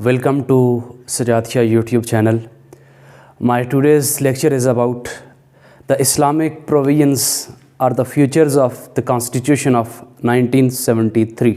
Welcome to Sajjad Shah YouTube channel. My today's lecture is about the Islamic provisions or the features of the Constitution of 1973.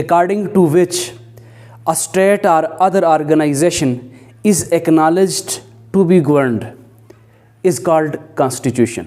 according to which a state or other organization is acknowledged to be governed is called constitution.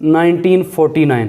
1949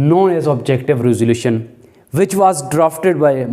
known as objective resolution which was drafted by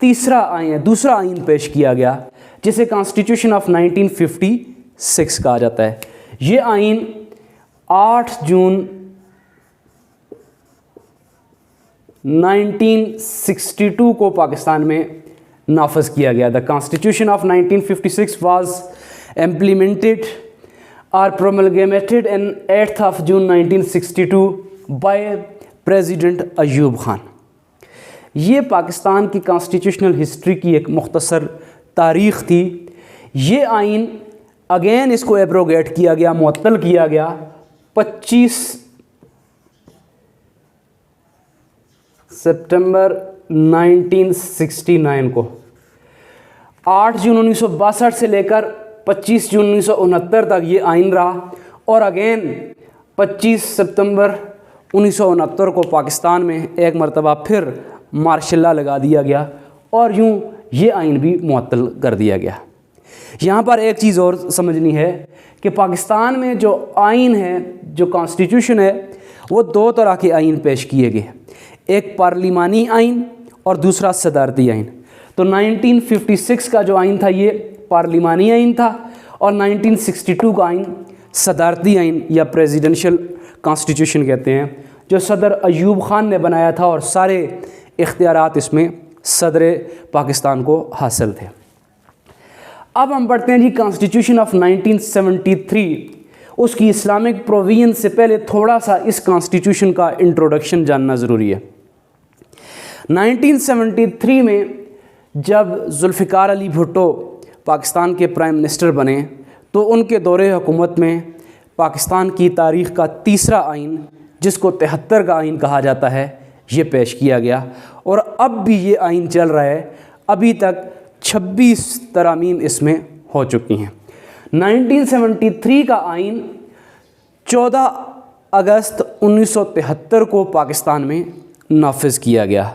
دوسرا آئین پیش کیا گیا جسے constitution of 1956 کہا جاتا ہے. یہ آئین 8 جون 1962 کو پاکستان میں نافذ کیا گیا. The constitution of 1956 was implemented or promulgated in 8th of June 1962 by President Ayub Khan. یہ پاکستان کی کانسٹیٹیوشنل ہسٹری کی ایک مختصر تاریخ تھی. یہ آئین اگین اس کو ایبروگیٹ کیا گیا, معطل کیا گیا 25 سپٹمبر 1969 کو. 8 جون 1962 سے لے کر 25 جون 1969 تک یہ آئین رہا, اور اگین 25 ستمبر 1969 کو پاکستان میں ایک مرتبہ پھر مارشل لا لگا دیا گیا, اور یوں یہ آئین بھی معطل کر دیا گیا. یہاں پر ایک چیز اور سمجھنی ہے کہ پاکستان میں جو آئین ہے, جو کانسٹیٹیوشن ہے, وہ 2 طرح کے آئین پیش کیے گئے, ایک پارلیمانی آئین اور دوسرا صدارتی آئین. تو 1956 کا جو آئین تھا یہ پارلیمانی آئین تھا, اور 1962 کا آئین صدارتی آئین یا پریزیڈنشل کانسٹیٹیوشن کہتے ہیں, جو صدر ایوب خان نے بنایا تھا, اور سارے اختیارات اس میں صدر پاکستان کو حاصل تھے. اب ہم پڑھتے ہیں جی کانسٹیٹیوشن آف 1973. اس کی اسلامک پروویژن سے پہلے تھوڑا سا اس کانسٹیٹیوشن کا انٹروڈکشن جاننا ضروری ہے. 1973 میں جب ذوالفقار علی بھٹو پاکستان کے پرائم منسٹر بنے تو ان کے دور حکومت میں پاکستان کی تاریخ کا تیسرا آئین, جس کو 73 کا آئین کہا جاتا ہے, یہ پیش کیا گیا, اور اب بھی یہ آئین چل رہا ہے. ابھی تک 26 ترامیم اس میں ہو چکی ہیں. 1973 کا آئین 14 اگست 1973 کو پاکستان میں نافذ کیا گیا.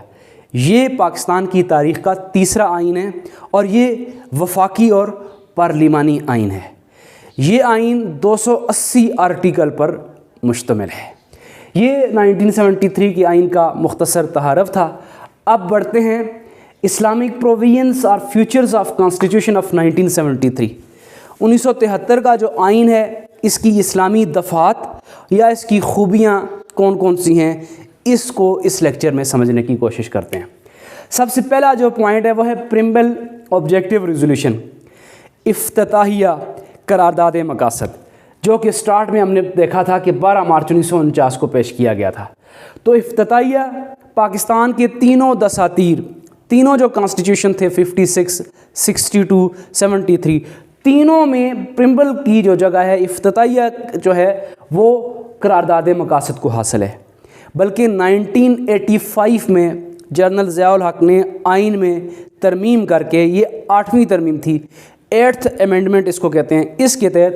یہ پاکستان کی تاریخ کا تیسرا آئین ہے, اور یہ وفاقی اور پارلیمانی آئین ہے. یہ آئین 280 آرٹیکل پر مشتمل ہے. یہ 1973 کے آئین کا مختصر تعارف تھا. اب بڑھتے ہیں اسلامک پروویژنز اور فیوچرز آف کانسٹیٹیوشن آف 1973. 1973 کا جو آئین ہے, اس کی اسلامی دفعات یا اس کی خوبیاں کون کون سی ہیں, اس کو اس لیکچر میں سمجھنے کی کوشش کرتے ہیں. سب سے پہلا جو پوائنٹ ہے وہ ہے پریمبل آبجیکٹیو ریزولوشن, افتتاحیہ قرارداد مقاصد, جو کہ سٹارٹ میں ہم نے دیکھا تھا کہ 12 مارچ 1949 کو پیش کیا گیا تھا. تو افتتاحیہ پاکستان کے تینوں دساتیر, تینوں جو کانسٹیٹیوشن تھے 56, 62, 73, تینوں میں پریمبل کی جو جگہ ہے, افتتاحیہ جو ہے وہ قرارداد مقاصد کو حاصل ہے. بلکہ 1985 میں جنرل ضیاء الحق نے آئین میں ترمیم کر کے, یہ 8ویں ترمیم تھی, 8th امینڈمنٹ اس کو کہتے ہیں, اس کے تحت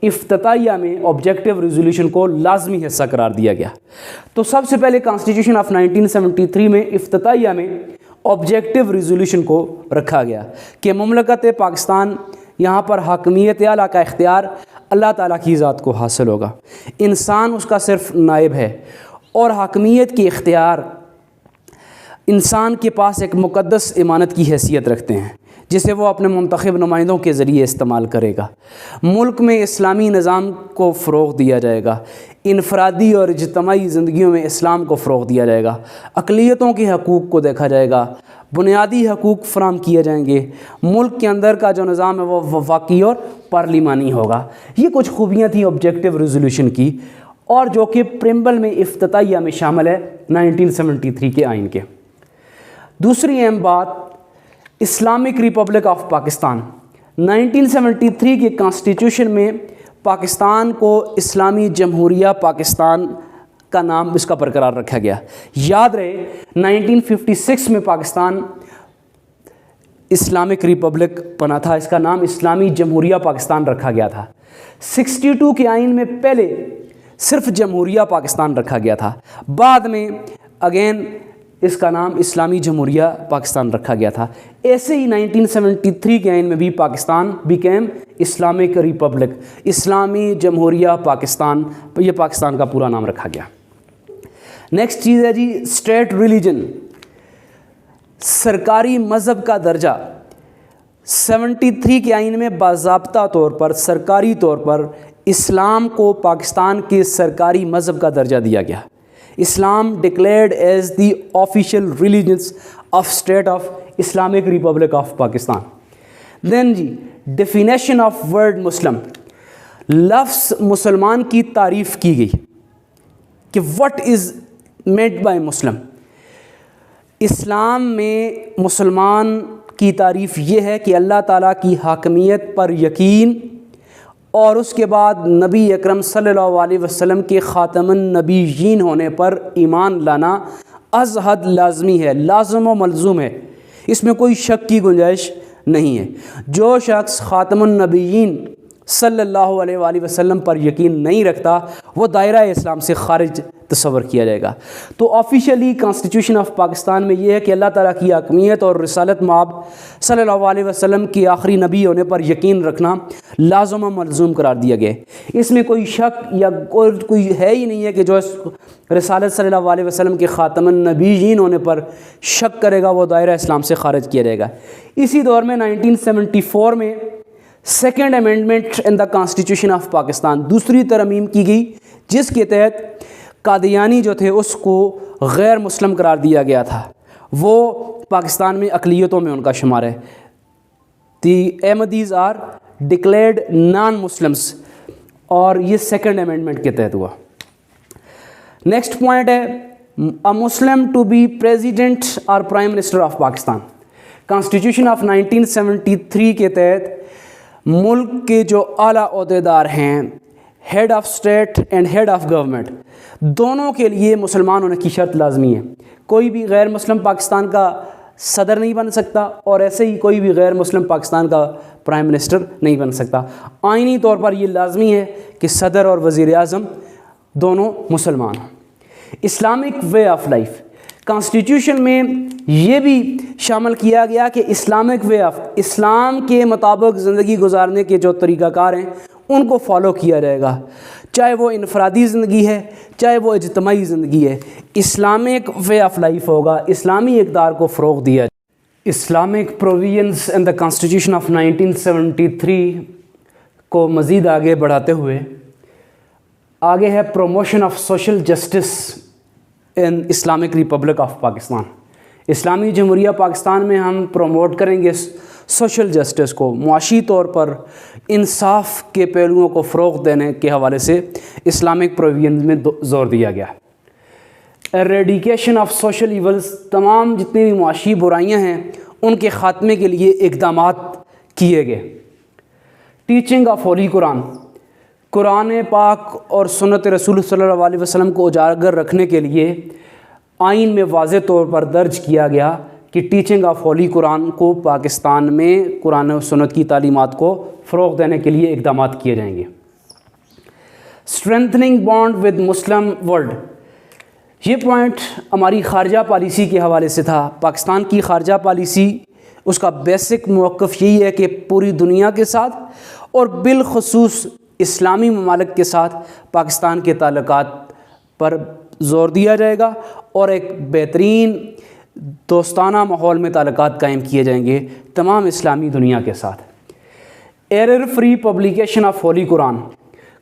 افتتاحیہ میں آبجیکٹیو ریزولوشن کو لازمی حصہ قرار دیا گیا. تو سب سے پہلے کانسٹیٹیوشن آف 1973 میں افتتاحیہ میں آبجیکٹیو ریزولوشن کو رکھا گیا کہ مملکت پاکستان, یہاں پر حاکمیت اعلیٰ کا اختیار اللہ تعالیٰ کی ذات کو حاصل ہوگا. انسان اس کا صرف نائب ہے, اور حاکمیت کی اختیار انسان کے پاس ایک مقدس امانت کی حیثیت رکھتے ہیں, جسے وہ اپنے منتخب نمائندوں کے ذریعے استعمال کرے گا. ملک میں اسلامی نظام کو فروغ دیا جائے گا, انفرادی اور اجتماعی زندگیوں میں اسلام کو فروغ دیا جائے گا, اقلیتوں کے حقوق کو دیکھا جائے گا, بنیادی حقوق فراہم کیے جائیں گے, ملک کے اندر کا جو نظام ہے وہ وفاقی اور پارلیمانی ہوگا. یہ کچھ خوبیاں تھیں آبجیکٹیو ریزولوشن کی, اور جو کہ پریمبل میں افتتاحیہ میں شامل ہے 1973 کے آئین کے. دوسری اہم بات, اسلامک ریپبلک آف پاکستان. 1973 کے کانسٹیٹیوشن میں پاکستان کو اسلامی جمہوریہ پاکستان کا نام اس کا برقرار رکھا گیا. یاد رہے 1956 میں پاکستان اسلامک ریپبلک بنا تھا, اس کا نام اسلامی جمہوریہ پاکستان رکھا گیا تھا. 62 کے آئین میں پہلے صرف جمہوریہ پاکستان رکھا گیا تھا, بعد میں اگین اس کا نام اسلامی جمہوریہ پاکستان رکھا گیا تھا. ایسے ہی 1973 کے آئین میں بھی پاکستان بیکیم اسلامک ریپبلک, اسلامی جمہوریہ پاکستان, یہ پاکستان کا پورا نام رکھا گیا. نیکسٹ چیز ہے جی اسٹیٹ ریلیجن. سرکاری مذہب کا درجہ 73 کے آئین میں باضابطہ طور پر سرکاری طور پر اسلام کو پاکستان کے سرکاری مذہب کا درجہ دیا گیا. Islam declared as the official religions of state of Islamic republic of Pakistan. Then the definition of word Muslim. لفظ مسلمان کی تعریف کی گئی کہ what is made by Muslim. اسلام میں مسلمان کی تعریف یہ ہے کہ اللہ تعالیٰ کی حاکمیت پر یقین اور اس کے بعد نبی اکرم صلی اللہ علیہ وسلم کے خاتم النبیین ہونے پر ایمان لانا از حد لازمی ہے، لازم و ملزوم ہے، اس میں کوئی شک کی گنجائش نہیں ہے. جو شخص خاتم النبیین صلی اللہ علیہ وآلہ وسلم پر یقین نہیں رکھتا وہ دائرہ اسلام سے خارج تصور کیا جائے گا. تو آفیشیلی کانسٹیٹیوشن آف پاکستان میں یہ ہے کہ اللہ تعالیٰ کی حاکمیت اور رسالت مآب صلی اللہ علیہ وسلم کے آخری نبی ہونے پر یقین رکھنا لازم و ملزوم قرار دیا گیا. اس میں کوئی شک یا کوئی ہے ہی نہیں ہے کہ جو اس رسالت صلی اللہ علیہ وسلم کے خاتم النبیین ہونے پر شک کرے گا وہ دائرہ اسلام سے خارج کیا جائے گا. اسی دور میں 1974 میں second amendment in the constitution of Pakistan دوسری ترمیم کی گئی جس کے تحت قادیانی جو تھے اس کو غیر مسلم قرار دیا گیا تھا. وہ پاکستان میں اقلیتوں میں ان کا شمار ہے. The Ahmadis are declared non Muslims اور یہ سیکنڈ امینڈمنٹ کے تحت ہوا. نیکسٹ پوائنٹ ہے a Muslim to be president اور prime minister of Pakistan. Constitution of 1973 کے تحت ملک کے جو اعلیٰ عہدیدار ہیں head of state and head of government دونوں کے لیے مسلمان ہونے کی شرط لازمی ہے. کوئی بھی غیر مسلم پاکستان کا صدر نہیں بن سکتا اور ایسے ہی کوئی بھی غیر مسلم پاکستان کا پرائم منسٹر نہیں بن سکتا. آئینی طور پر یہ لازمی ہے کہ صدر اور وزیر اعظم دونوں مسلمان ہوں. Islamic way of life. Constitution میں یہ بھی شامل کیا گیا کہ اسلامک وے آف اسلام کے مطابق زندگی گزارنے کے جو طریقہ کار ہیں ان کو فالو کیا جائے گا، چاہے وہ انفرادی زندگی ہے چاہے وہ اجتماعی زندگی ہے. اسلامک وے آف لائف ہوگا، اسلامی اقدار کو فروغ دیا جائے. Islamic provisions in the constitution of 1973 کو مزید آگے بڑھاتے ہوئے آگے ہے promotion of social justice in Islamic republic of Pakistan. اسلامی جمہوریہ پاکستان میں ہم پروموٹ کریں گے سوشل جسٹس کو. معاشی طور پر انصاف کے پہلوؤں کو فروغ دینے کے حوالے سے اسلامک پروویژنز میں زور دیا گیا. Eradication of social evils. تمام جتنی بھی معاشی برائیاں ہیں ان کے خاتمے کے لیے اقدامات کیے گئے. Teaching of holy Quran. قرآن پاک اور سنت رسول صلی اللہ علیہ وسلم کو اجاگر رکھنے کے لیے آئین میں واضح طور پر درج کیا گیا کہ ٹیچنگ آف ہولی قرآن کو پاکستان میں قرآن و سنت کی تعلیمات کو فروغ دینے کے لیے اقدامات کیے جائیں گے. اسٹرینتھننگ بانڈ ود مسلم ورلڈ. یہ پوائنٹ ہماری خارجہ پالیسی کے حوالے سے تھا. پاکستان کی خارجہ پالیسی اس کا بیسک موقف یہی ہے کہ پوری دنیا کے ساتھ اور بالخصوص اسلامی ممالک کے ساتھ پاکستان کے تعلقات پر زور دیا جائے گا اور ایک بہترین دوستانہ ماحول میں تعلقات قائم کیے جائیں گے تمام اسلامی دنیا کے ساتھ. Error free publication of holy Quran.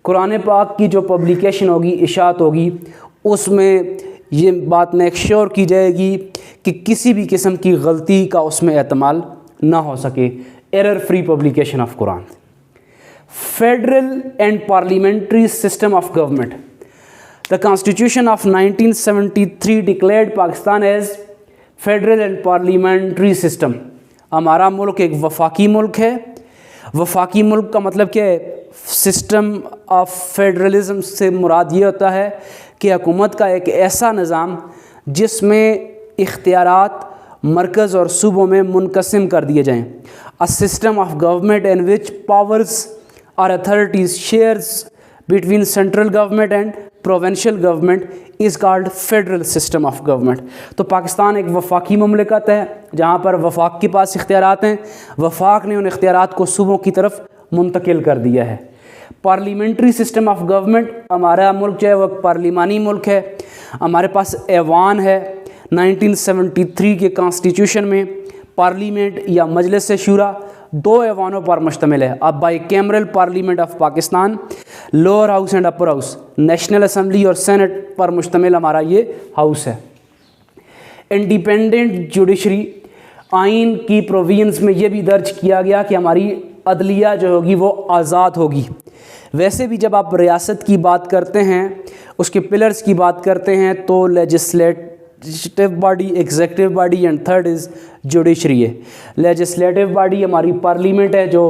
قرآن پاک کی جو پبلیکیشن ہوگی، اشاعت ہوگی، اس میں یہ بات میک شیور کی جائے گی کہ کسی بھی قسم کی غلطی کا اس میں احتمال نہ ہو سکے. Error free publication of Quran. Federal and parliamentary system of government. The Constitution of 1973 declared Pakistan as federal and parliamentary system. ہمارا ملک ایک وفاقی ملک ہے. وفاقی ملک کا مطلب کیا ہے؟ سسٹم آف فیڈرلزم سے مراد یہ ہوتا ہے کہ حکومت کا ایک ایسا نظام جس میں اختیارات مرکز اور صوبوں میں منقسم کر دیے جائیں. A system of government in which powers or authorities shares between central government and provincial government is called federal system of government. تو پاکستان ایک وفاقی مملکت ہے جہاں پر وفاق کے پاس اختیارات ہیں. وفاق نے ان اختیارات کو صوبوں کی طرف منتقل کر دیا ہے. Parliamentary system of government. ہمارا ملک جو ہے وہ پارلیمانی ملک ہے. ہمارے پاس ایوان ہے. 1973 کے کانسٹیٹیوشن میں پارلیمنٹ یا مجلس شورا 2 ایوانوں پر مشتمل ہے. اب by cameral parliament of Pakistan, lower house and upper house, national assembly اور سینٹ پر مشتمل ہمارا یہ ہاؤس ہے. انڈیپینڈنٹ جوڈیشری، آئین کی پروویژنس میں یہ بھی درج کیا گیا کہ ہماری عدلیہ جو ہوگی وہ آزاد ہوگی. ویسے بھی جب آپ ریاست کی بات کرتے ہیں، اس کے پلرز کی بات کرتے ہیں، تو legislative body, executive body and third is judiciary ہے. لیجسلیٹو باڈی ہماری پارلیمنٹ ہے جو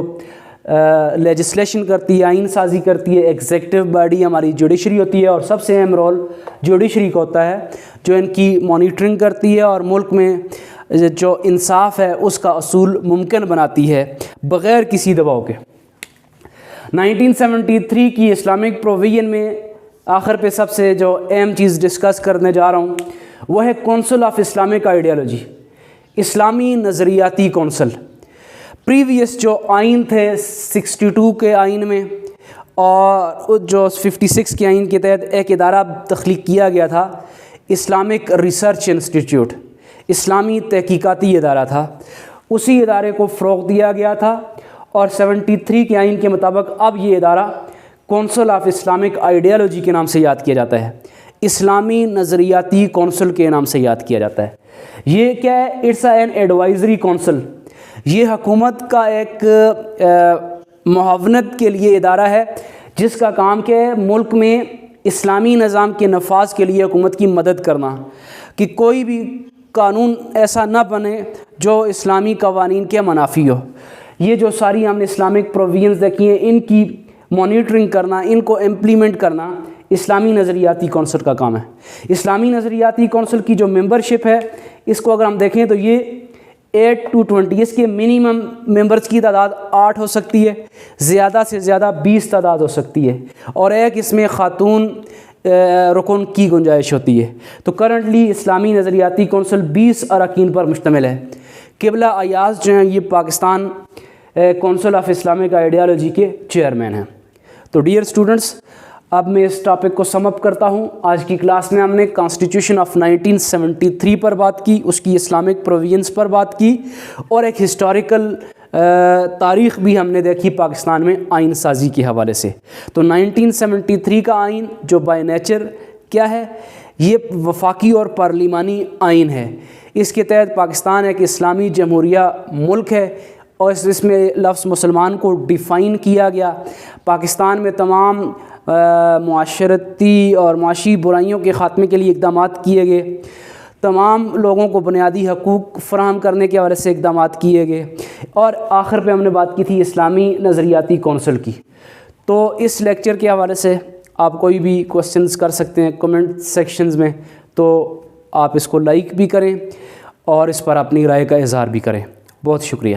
لیجسلیشن کرتی ہے، آئین سازی کرتی ہے. ایگزیکٹو باڈی ہماری جوڈیشری ہوتی ہے، اور سب سے اہم رول جوڈیشری کا ہوتا ہے جو ان کی مانیٹرنگ کرتی ہے اور ملک میں جو انصاف ہے اس کا اصول ممکن بناتی ہے بغیر کسی دباؤ کے. 1973 کی اسلامک پروویژن میں آخر پہ سب سے جو اہم چیز ڈسکس کرنے جا رہا ہوں وہ ہے کونسل آف اسلامک آئیڈیالوجی، اسلامی نظریاتی کونسل. پریویس جو آئین تھے 62 کے آئین میں اور جو 56 کے آئین کے تحت ایک ادارہ تخلیق کیا گیا تھا، اسلامک ریسرچ انسٹیٹیوٹ، اسلامی تحقیقاتی ادارہ تھا. اسی ادارے کو فروغ دیا گیا تھا اور 73 کے آئین کے مطابق اب یہ ادارہ کونسل آف اسلامک آئیڈیالوجی کے نام سے یاد کیا جاتا ہے، اسلامی نظریاتی کونسل کے نام سے یاد کیا جاتا ہے. یہ کیا ہے؟ It's an advisory council. یہ حکومت کا ایک معاونت کے لیے ادارہ ہے جس کا کام کیا ہے؟ ملک میں اسلامی نظام کے نفاذ کے لیے حکومت کی مدد کرنا، کہ کوئی بھی قانون ایسا نہ بنے جو اسلامی قوانین کے منافی ہو. یہ جو ساری ہم نے اسلامک پروویژنز دیکھی ہیں، ان کی مانیٹرنگ کرنا، ان کو امپلیمنٹ کرنا اسلامی نظریاتی کونسل کا کام ہے. اسلامی نظریاتی کونسل کی جو ممبرشپ ہے، اس کو اگر ہم دیکھیں تو یہ 8 to 20، اس کے منیمم ممبرز کی تعداد 8 ہو سکتی ہے، زیادہ سے زیادہ 20 تعداد ہو سکتی ہے، اور ایک اس میں خاتون رکن کی گنجائش ہوتی ہے. تو کرنٹلی اسلامی نظریاتی کونسل 20 اراکین پر مشتمل ہے. قبلہ ایاز جو ہیں یہ Pakistan council of Islamic ideology کے چیئرمین ہیں. تو ڈیئر اسٹوڈنٹس، اب میں اس ٹاپک کو سم اپ کرتا ہوں. آج کی کلاس میں ہم نے کانسٹیٹیوشن آف 1973 پر بات کی، اس کی اسلامک پروویژنس پر بات کی، اور ایک ہسٹوریکل تاریخ بھی ہم نے دیکھی پاکستان میں آئین سازی کے حوالے سے. تو 1973 کا آئین جو بائی نیچر کیا ہے؟ یہ وفاقی اور پارلیمانی آئین ہے. اس کے تحت پاکستان ایک اسلامی جمہوریہ ملک ہے، اور اس میں لفظ مسلمان کو ڈیفائن کیا گیا. پاکستان میں تمام معاشرتی اور معاشی برائیوں کے خاتمے کے لیے اقدامات کیے گئے، تمام لوگوں کو بنیادی حقوق فراہم کرنے کے حوالے سے اقدامات کیے گئے، اور آخر پہ ہم نے بات کی تھی اسلامی نظریاتی کونسل کی. تو اس لیکچر کے حوالے سے آپ کوئی بھی کوسچنز کر سکتے ہیں کمنٹ سیکشنز میں، تو آپ اس کو لائک بھی کریں اور اس پر اپنی رائے کا اظہار بھی کریں. بہت شکریہ.